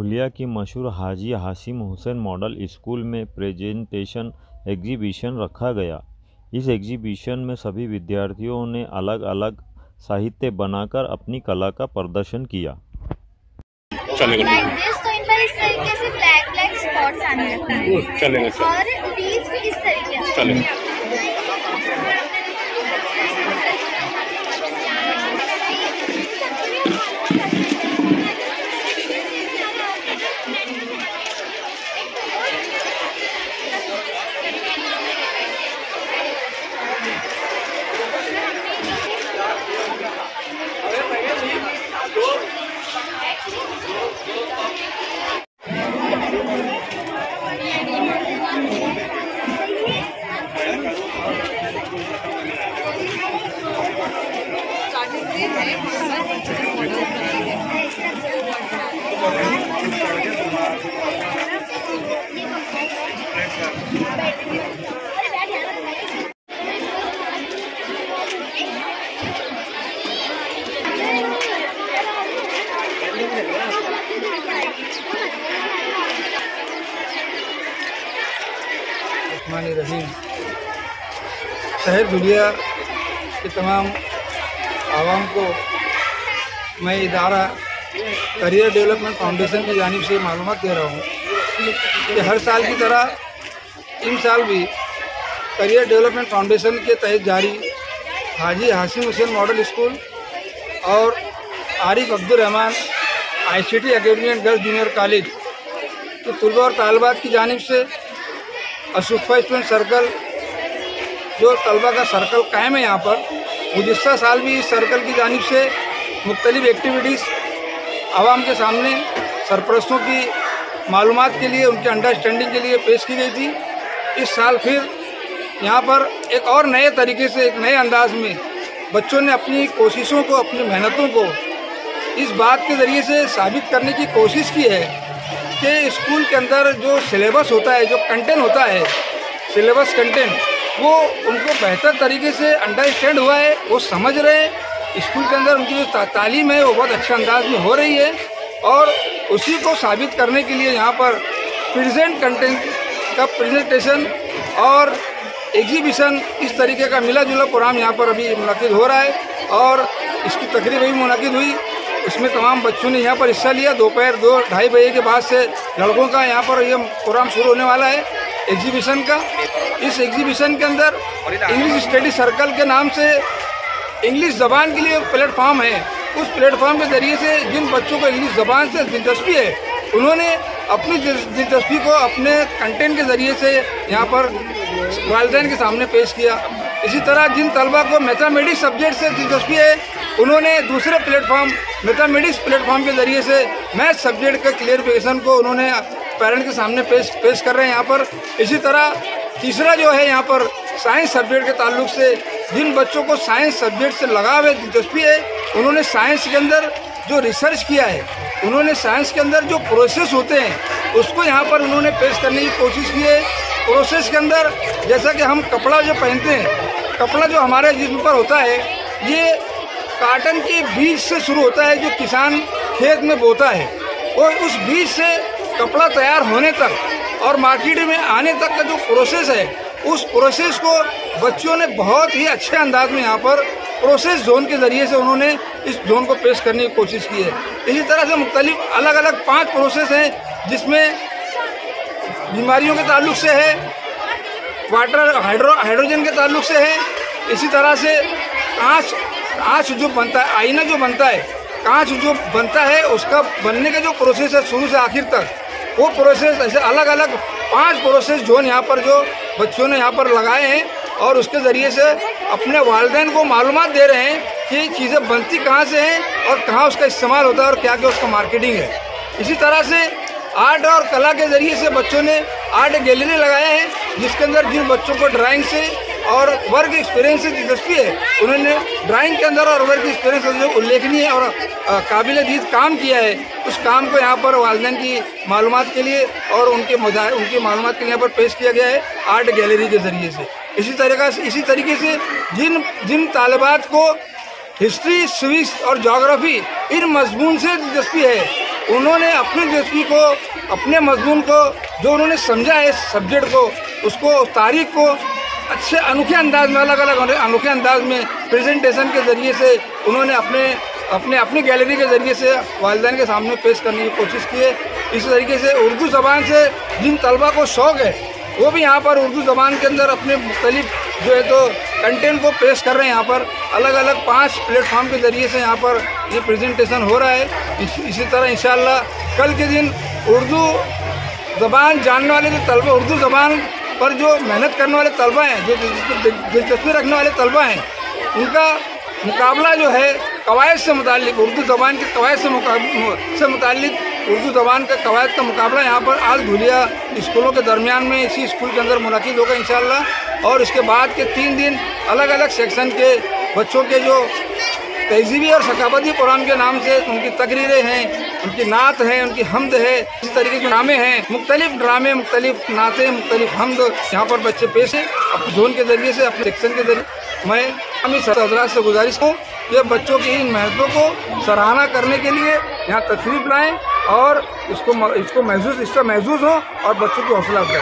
धुलिया की मशहूर हाजी Hashim Hussain model school में प्रेजेंटेशन एग्जीबिशन रखा गया। इस एग्जीबिशन में सभी विद्यार्थियों ने अलग अलग साहित्य बनाकर अपनी कला का प्रदर्शन किया। चलेगा तो इन पर इस तरीके से ब्लैक स्पॉट्स आने लगता है। चलेगा और बीच भी इस तरीके से चलेगा। रहीम। शहर धुलिया के तमाम आवाम को मैं इदारा करियर डेवलपमेंट फाउंडेशन की जानिब से मालूमात दे रहा हूँ कि हर साल की तरह इन साल भी करियर डेवलपमेंट फाउंडेशन के तहत जारी हाजी हाशिम हुसैन मॉडल स्कूल और Arif Abdul Rahman ICT academy and girls junior college के तलबा और तालिबात की जानिब से असुफ़ा स्टूडेंट सर्कल जो तलबा का सर्कल कायम है यहाँ पर, गुज़िश्ता साल भी इस सर्कल की जानिब से मुख्तलिफ़ एक्टिविटीज़ आवाम के सामने सरपरस्तों की मालूमात के लिए, उनके अंडरस्टैंडिंग के लिए पेश की गई थी। इस साल फिर यहाँ पर एक और नए तरीके से, एक नए अंदाज में बच्चों ने अपनी कोशिशों को, अपनी मेहनतों को इस बात के ज़रिए से साबित करने की कोशिश की है कि स्कूल के अंदर जो सिलेबस होता है, जो कंटेंट होता है, सिलेबस कंटेंट, वो उनको बेहतर तरीके से अंडरस्टैंड हुआ है, वो समझ रहे हैं। स्कूल के अंदर उनकी जो तालीम है वो बहुत अच्छे अंदाज में हो रही है और उसी को साबित करने के लिए यहाँ पर प्रेजेंट कंटेंट का प्रेजेंटेशन और एग्जीबिशन, इस तरीके का मिला जुला प्रोग्राम यहाँ पर अभी मुनक़िद हो रहा है और इसकी तकरीब भी मुनक़िद हुई। इसमें तमाम बच्चों ने यहाँ पर हिस्सा लिया। दोपहर 2-2:30 बजे के बाद से लड़कों का यहाँ पर यह प्रोग्राम शुरू होने वाला है एग्जीबिशन का। इस एग्जीबिशन के अंदर इंग्लिश स्टडी सर्कल के नाम से इंग्लिश ज़बान के लिए प्लेटफॉर्म है। उस प्लेटफॉर्म के ज़रिए से जिन बच्चों को इंग्लिश ज़बान से दिलचस्पी है, उन्होंने अपनी दिलचस्पी को अपने कंटेंट के ज़रिए से यहाँ पर वालिदैन के सामने पेश किया। इसी तरह जिन तलबा को मैथमेटिक्स सब्जेक्ट से दिलचस्पी है, उन्होंने दूसरे प्लेटफॉर्म मैथमेटिक्स प्लेटफॉर्म के ज़रिए से मैथ सब्जेक्ट का क्लियरिफिकेशन को उन्होंने पेरेंट के सामने पेश कर रहे हैं यहाँ पर। इसी तरह तीसरा जो है यहाँ पर साइंस सब्जेक्ट के ताल्लुक से जिन बच्चों को साइंस सब्जेक्ट से लगाव है, दिलचस्पी है, उन्होंने साइंस के अंदर जो रिसर्च किया है, उन्होंने साइंस के अंदर जो प्रोसेस होते हैं उसको यहाँ पर उन्होंने पेश करने की कोशिश की है। प्रोसेस के अंदर जैसा कि हम कपड़ा जो पहनते हैं, कपड़ा जो हमारे जिस्म पर होता है, ये काटन के बीज से शुरू होता है जो किसान खेत में बोता है, और उस बीज से कपड़ा तैयार होने तक और मार्केट में आने तक का जो प्रोसेस है, उस प्रोसेस को बच्चों ने बहुत ही अच्छे अंदाज में यहाँ पर प्रोसेस जोन के ज़रिए से उन्होंने इस जोन को पेश करने की कोशिश की है। इसी तरह से मुख्तलिफ अलग अलग 5 प्रोसेस हैं जिसमें बीमारियों के ताल्लुक से है, वाटर हाइड्रोजन के ताल्लुक से है। इसी तरह से कांच जो बनता है, आईना जो बनता है, कांच जो बनता है, उसका बनने का जो प्रोसेस है शुरू से आखिर तक, वो प्रोसेस ऐसे अलग अलग 5 प्रोसेस जोन यहाँ पर जो बच्चों ने यहाँ पर लगाए हैं और उसके ज़रिए से अपने वालिदैन को मालूमात दे रहे हैं कि चीज़ें बनती कहाँ से हैं और कहाँ उसका इस्तेमाल होता है और क्या क्या उसका मार्केटिंग है। इसी तरह से आर्ट और कला के ज़रिए से बच्चों ने आर्ट गैलरी लगाया है जिसके अंदर जिन बच्चों को ड्राइंग से और वर्क एक्सपीरियंस से दिलचस्पी है, उन्होंने ड्राइंग के अंदर और वर्क एक्सपीरियंस जो उल्लेखनीय और काबिल-ए-दीद काम किया है, उस काम को यहाँ पर वालिदैन की मालूमात के लिए और उनकी मालूमात के लिए यहाँ पर पेश किया गया है आर्ट गैलरी के ज़रिए से। इसी तरीके से जिन तालिबात को हिस्ट्री, सिविक्स और जोग्राफी इन मजमून से दिलचस्पी है, उन्होंने अपनी दिलचस्पी को, अपने मजमून को, जो उन्होंने समझा है इस सब्जेक्ट को, उसको, तारीख को अच्छे अनोखे अंदाज में, अलग अलग अनोखे अंदाज में प्रेजेंटेशन के ज़रिए से उन्होंने अपनी गैलरी के ज़रिए से वालिदैन के सामने पेश करने की कोशिश की है। इस तरीके से उर्दू ज़बान से जिन तलबा को शौक़ है वो भी यहाँ पर उर्दू ज़बान के अंदर अपने मुख्तलिफ जो है तो कंटेंट को पेश कर रहे हैं। यहाँ पर अलग अलग 5 प्लेटफॉर्म के ज़रिए से यहाँ पर ये प्रेजेंटेशन हो रहा है। इसी तरह इंशाअल्लाह कल के दिन उर्दू ज़बान जानने वाले जो तलबा, उर्दू ज़बान पर जो मेहनत करने वाले तलबा हैं, जो दिलचस्पी रखने वाले तलबा हैं, उनका मुकाबला जो है कवायद से मुताल्लिक, उर्दू ज़बान के कवायद से मुताल्लिक उर्दू ज़बान का कवायद का मुकाबला यहाँ पर आज धुलिया स्कूलों के दरमियान में इसी स्कूल के अंदर मुनाकिद होगा इंशाअल्लाह। और इसके बाद के 3 दिन अलग अलग सेक्शन के बच्चों के जो तहजीबी और सकाफती प्रोग्राम के नाम से उनकी तकरीरें हैं, उनकी नात है, उनकी हमद है, इस तरीके के ड्रामे हैं, मुख्तलिफ ड्रामे, मुख्तलिफ नातें, मुख्तलिफ हमद यहाँ पर बच्चे पेश हैं अपने जोन के ज़रिए से, अपने सेक्शन के ज़रिए। मैं हमें हज़रात से गुजारिश हूँ कि बच्चों की इन मेहनतों को सराहना करने के लिए यहाँ तशरीफ़ लाएँ और इसको महसूस हो और बच्चों की हौसला अफजाई